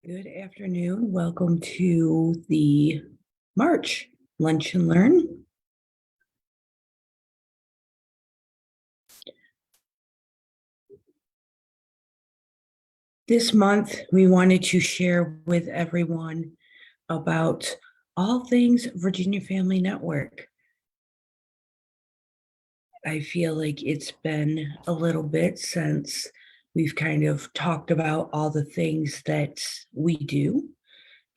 Good afternoon. Welcome to the March Lunch and Learn. This month, we wanted to share with everyone about all things Virginia Family Network. I feel like it's been a little bit since we've kind of talked about all the things that we do.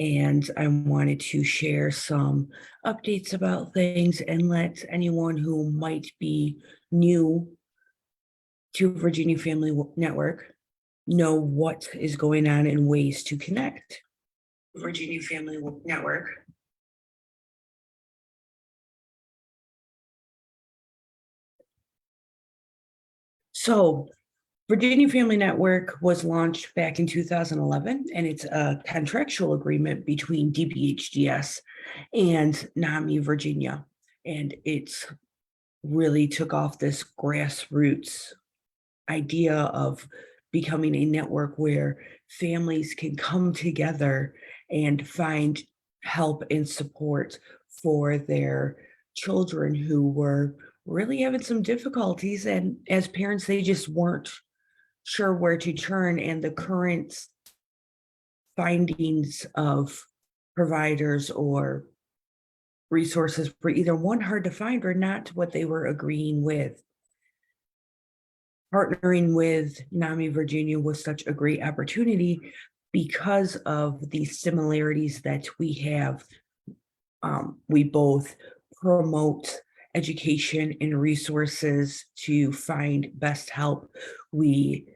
And I wanted to share some updates about things and let anyone who might be new to Virginia Family Network know what is going on and ways to connect. Virginia Family Network. So, Virginia Family Network was launched back in 2011, and it's a contractual agreement between DPHDS and NAMI Virginia. And it's really took off this grassroots idea of becoming a network where families can come together and find help and support for their children who were really having some difficulties. And as parents, they just weren't sure where to turn. And the current findings of providers or resources were either one, hard to find, or not what they were agreeing with. Partnering with NAMI Virginia was such a great opportunity because of the similarities that we have. We both promote education and resources to find best help. We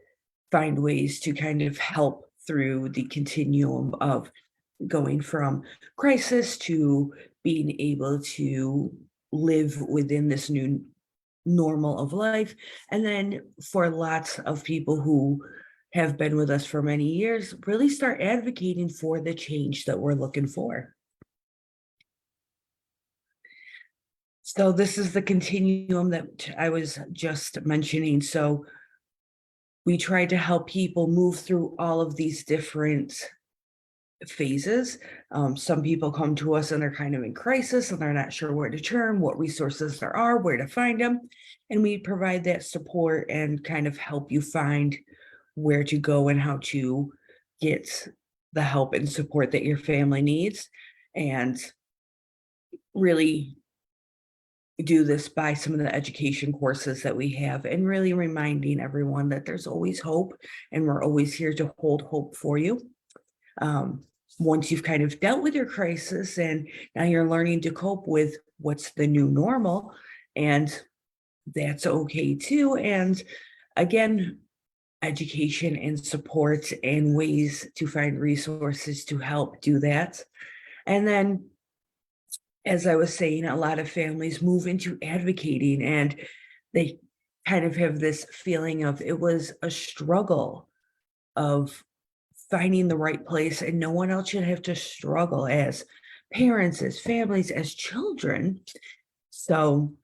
find ways to kind of help through the continuum of going from crisis to being able to live within this new normal of life. And then for lots of people who have been with us for many years, really start advocating for the change that we're looking for. So this is the continuum that I was just mentioning. So we try to help people move through all of these different phases. Some people come to us and they're kind of in crisis and they're not sure where to turn, what resources there are, where to find them. And we provide that support and kind of help you find where to go and how to get the help and support that your family needs. And really do this by some of the education courses that we have, and really reminding everyone that there's always hope and we're always here to hold hope for you. Once you've kind of dealt with your crisis and now you're learning to cope with what's the new normal, and that's okay too. And again, education and support and ways to find resources to help do that. And then, as I was saying, a lot of families move into advocating and they kind of have this feeling of it was a struggle of finding the right place, and no one else should have to struggle as parents, as families, as children. So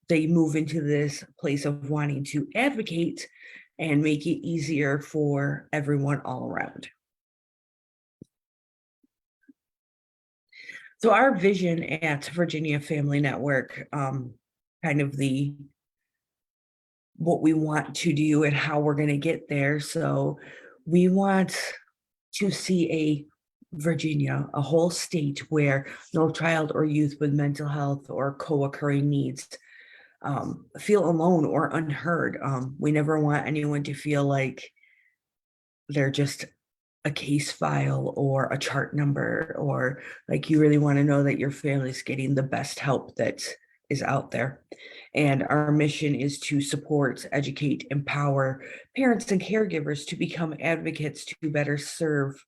they move into this place of wanting to advocate and make it easier for everyone all around. So our vision at Virginia Family Network, kind of the what we want to do and how we're going to get there. So we want to see a Virginia, a whole state where no child or youth with mental health or co-occurring needs feel alone or unheard. We never want anyone to feel like they're just a case file or a chart number, or like you really want to know that your family's getting the best help that is out there. And our mission is to support, educate, empower parents and caregivers to become advocates to better serve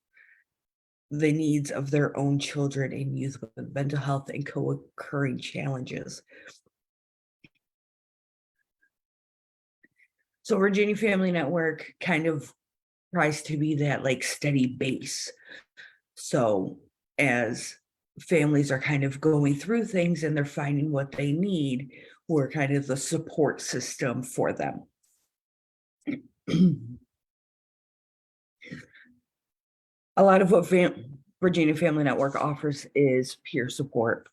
the needs of their own children and youth with mental health and co-occurring challenges. So Virginia Family Network kind of tries to be that like steady base. So as families are kind of going through things and they're finding what they need, we're kind of the support system for them. A lot of what Virginia Family Network offers is peer support.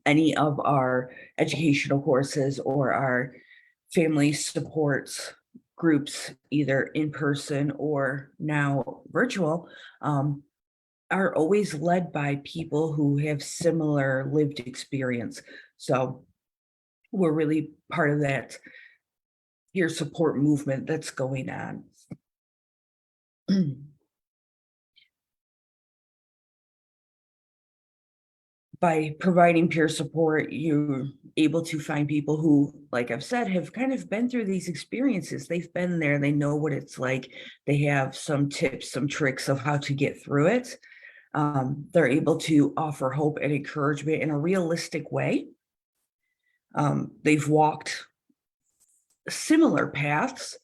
Any of our educational courses or our family supports groups, either in person or now virtual, are always led by people who have similar lived experience. So we're really part of that peer support movement that's going on. By providing peer support, you're able to find people who, like I've said, have kind of been through these experiences. They've been there, they know what it's like. They have some tips, some tricks of how to get through it. They're able to offer hope and encouragement in a realistic way. They've walked similar paths,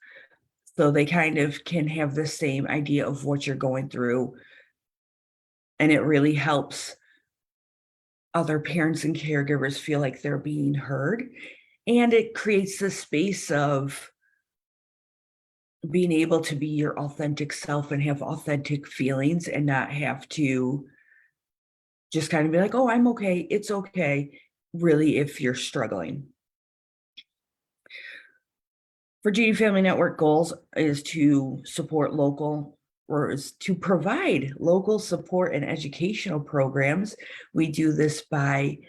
so they kind of can have the same idea of what you're going through. And it really helps other parents and caregivers feel like they're being heard. And it creates this space of being able to be your authentic self and have authentic feelings and not have to just kind of be like, oh, I'm okay, it's okay, really, if you're struggling. Virginia Family Network goals is to support local, or is to provide local support and educational programs. We do this by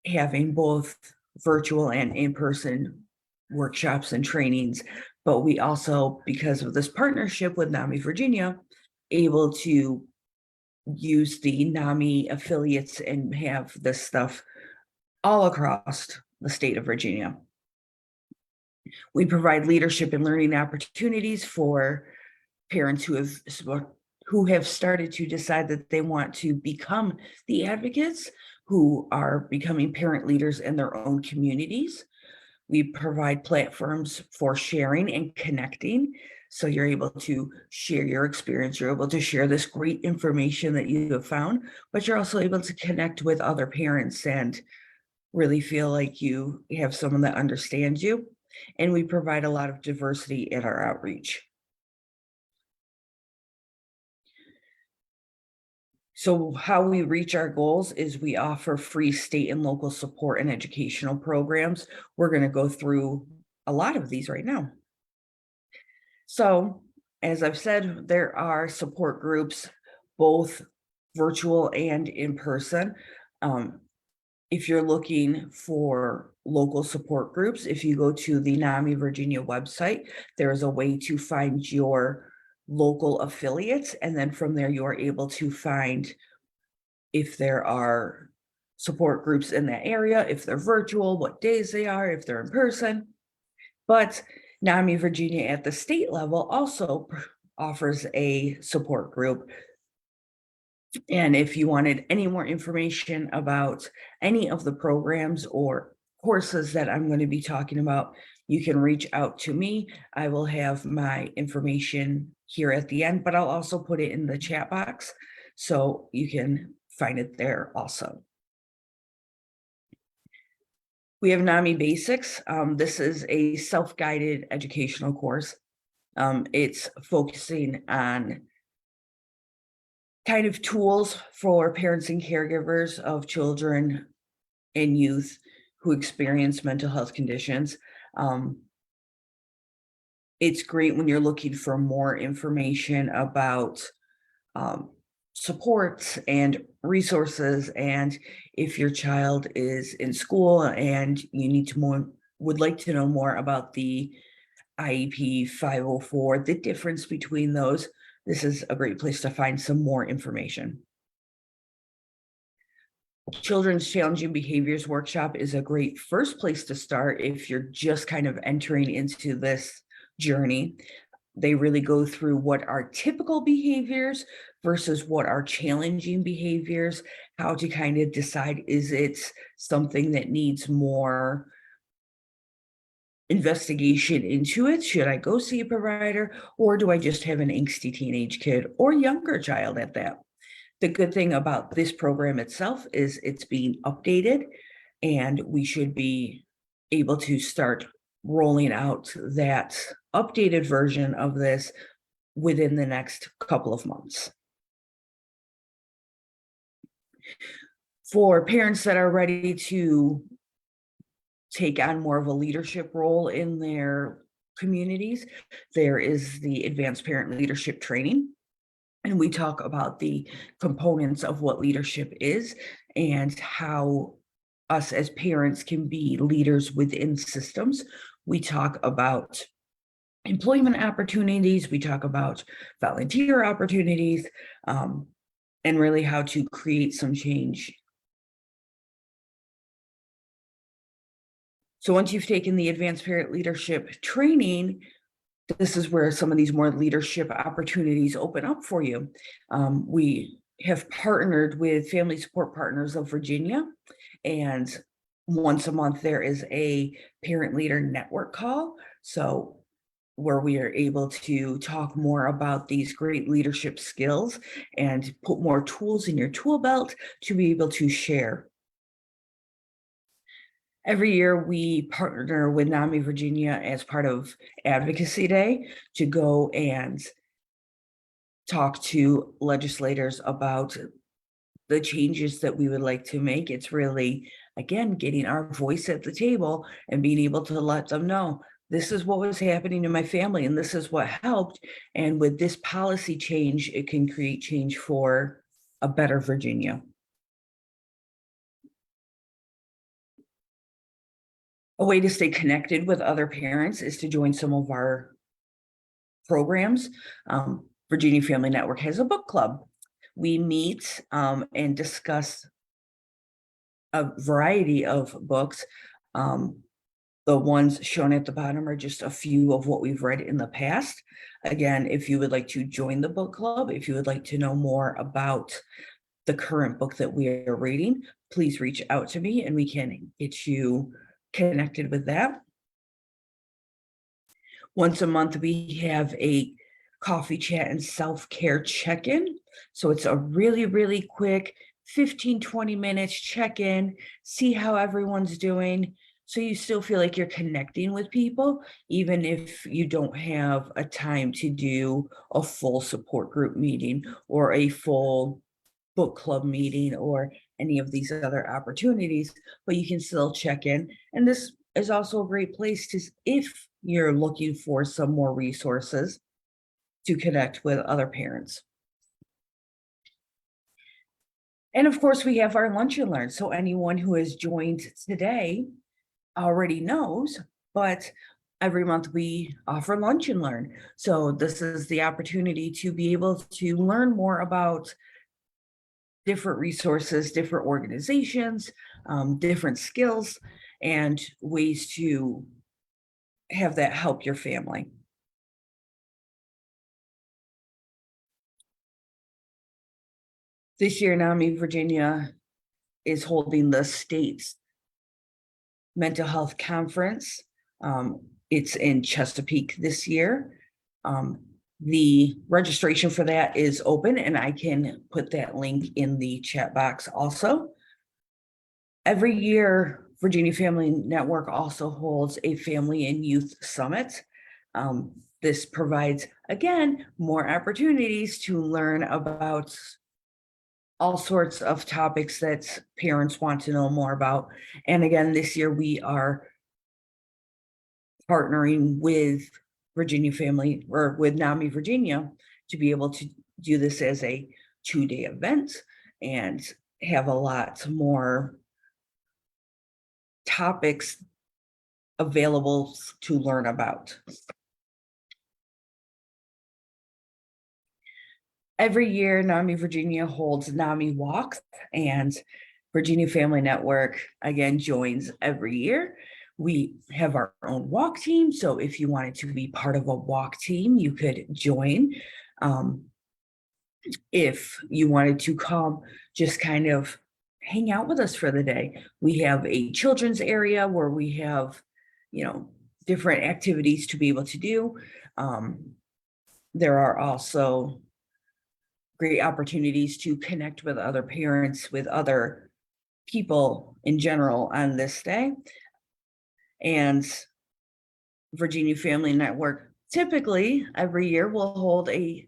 having both virtual and in-person workshops and trainings, but we also, because of this partnership with NAMI Virginia, able to use the NAMI affiliates and have this stuff all across the state of Virginia. We provide leadership and learning opportunities for parents who have started to decide that they want to become the advocates, who are becoming parent leaders in their own communities. We provide platforms for sharing and connecting. So you're able to share your experience, you're able to share this great information that you have found, but you're also able to connect with other parents and really feel like you have someone that understands you. And we provide a lot of diversity in our outreach. So how we reach our goals is we offer free state and local support and educational programs. We're going to go through a lot of these right now. So, as I've said, there are support groups, both virtual and in person. If you're looking for local support groups, if you go to the NAMI Virginia website, there is a way to find your local affiliates. And then from there, you are able to find if there are support groups in that area, if they're virtual, what days they are, if they're in person. But NAMI Virginia at the state level also offers a support group. And if you wanted any more information about any of the programs or courses that I'm going to be talking about, you can reach out to me. I will have my information here at the end, but I'll also put it in the chat box so you can find it there also. We have NAMI Basics. This is a self-guided educational course. It's focusing on kind of tools for parents and caregivers of children and youth who experience mental health conditions. It's great when you're looking for more information about supports and resources, and if your child is in school and you need to would like to know more about the IEP 504, the difference between those, this is a great place to find some more information. Children's Challenging Behaviors Workshop is a great first place to start if you're just kind of entering into this journey. They really go through what are typical behaviors versus what are challenging behaviors, how to kind of decide, is it something that needs more investigation into it? Should I go see a provider, or do I just have an angsty teenage kid or younger child at that? The good thing about this program itself is it's being updated, and we should be able to start rolling out that updated version of this within the next couple of months. For parents that are ready to take on more of a leadership role in their communities, there is the Advanced Parent Leadership Training. And we talk about the components of what leadership is and how us as parents can be leaders within systems. We talk about employment opportunities, we talk about volunteer opportunities, and really how to create some change. So once you've taken the Advanced Parent Leadership Training, this is where some of these more leadership opportunities open up for you. We have partnered with Family Support Partners of Virginia, and once a month there is a parent leader network call. So where we are able to talk more about these great leadership skills and put more tools in your tool belt to be able to share. Every year we partner with NAMI Virginia as part of Advocacy Day to go and talk to legislators about the changes that we would like to make. It's really, again, getting our voice at the table and being able to let them know, this is what was happening in my family and this is what helped. And with this policy change, it can create change for a better Virginia. A way to stay connected with other parents is to join some of our programs. Virginia Family Network has a book club. We meet and discuss a variety of books. The ones shown at the bottom are just a few of what we've read in the past. Again, if you would like to join the book club, if you would like to know more about the current book that we are reading, please reach out to me and we can get you connected with that. Once a month, we have a coffee chat and self-care check-in. So it's a really, really quick 15-20 minutes check-in, see how everyone's doing. So you still feel like you're connecting with people, even if you don't have a time to do a full support group meeting or a full book club meeting or any of these other opportunities, but you can still check in. And this is also a great place to, if you're looking for some more resources, to connect with other parents. And of course, we have our Lunch and Learn. So anyone who has joined today already knows, but every month we offer Lunch and Learn. So this is the opportunity to be able to learn more about different resources, different organizations, different skills, and ways to have that help your family. This year, NAMI Virginia is holding the state's mental health conference. It's in Chesapeake this year. The registration for that is open, and I can put that link in the chat box also. Every year, Virginia Family Network also holds a Family and Youth Summit. This provides, again, more opportunities to learn about all sorts of topics that parents want to know more about. And again, this year we are partnering with Virginia Family, or with NAMI Virginia, to be able to do this as a 2-day event and have a lot more topics available to learn about. Every year, NAMI Virginia holds NAMI Walks, and Virginia Family Network, again, joins every year. We have our own walk team, so if you wanted to be part of a walk team, you could join. If you wanted to come, just kind of hang out with us for the day. We have a children's area where we have, different activities to be able to do. There are also great opportunities to connect with other parents, with other people in general on this day. And Virginia Family Network typically every year will hold a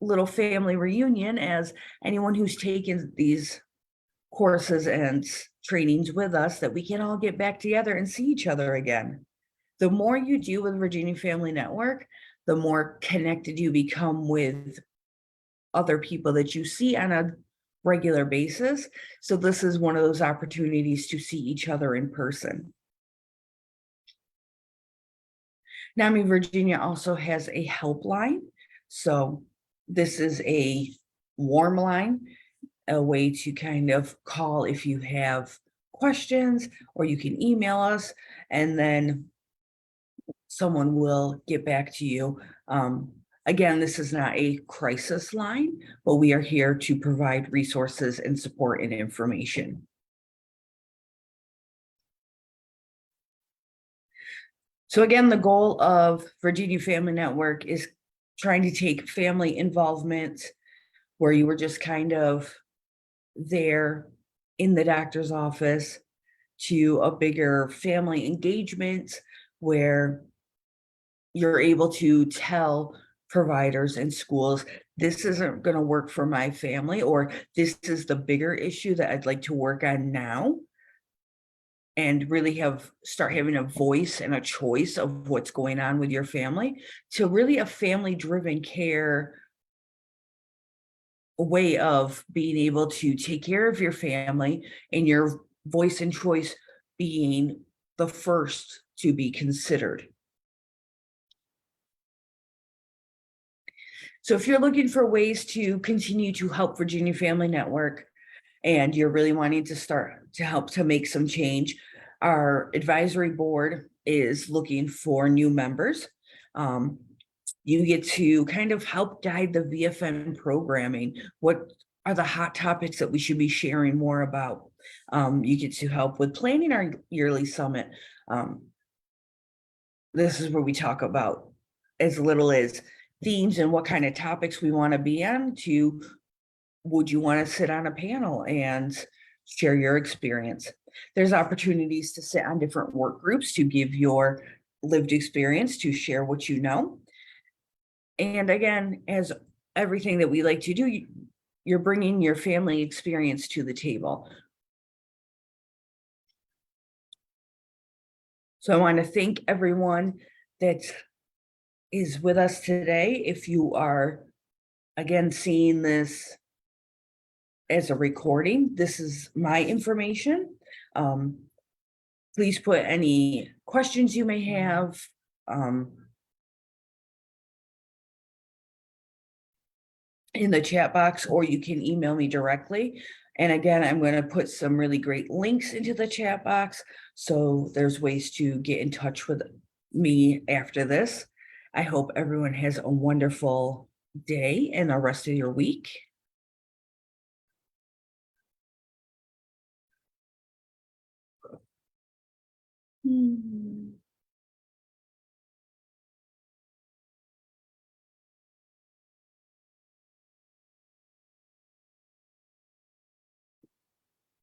little family reunion, as anyone who's taken these courses and trainings with us, that we can all get back together and see each other again. The more you do with Virginia Family Network, the more connected you become with other people that you see on a regular basis. So this is one of those opportunities to see each other in person. NAMI Virginia also has a helpline. So this is a warm line, a way to kind of call if you have questions, or you can email us and then someone will get back to you. Again, this is not a crisis line, but we are here to provide resources and support and information. So again, the goal of Virginia Family Network is trying to take family involvement where you were just kind of there in the doctor's office to a bigger family engagement where you're able to tell providers and schools, this isn't going to work for my family, or this is the bigger issue that I'd like to work on now, and really start having a voice and a choice of what's going on with your family, to really a family-driven care way of being able to take care of your family, and your voice and choice being the first to be considered. So if you're looking for ways to continue to help Virginia Family Network, and you're really wanting to start to help to make some change, our advisory board is looking for new members. You get to kind of help guide the VFN programming. What are the hot topics that we should be sharing more about? You get to help with planning our yearly summit. This is where we talk about as little as themes and what kind of topics we want to be on, to would you want to sit on a panel and share your experience? There's opportunities to sit on different work groups to give your lived experience, to share what you know. And again, as everything that we like to do, you're bringing your family experience to the table. So I want to thank everyone that is with us today. If you are, again, seeing this as a recording, this is my information. Please put any questions you may have. In the chat box, or you can email me directly. And again, I'm going to put some really great links into the chat box, so there's ways to get in touch with me after this. I hope everyone has a wonderful day and the rest of your week.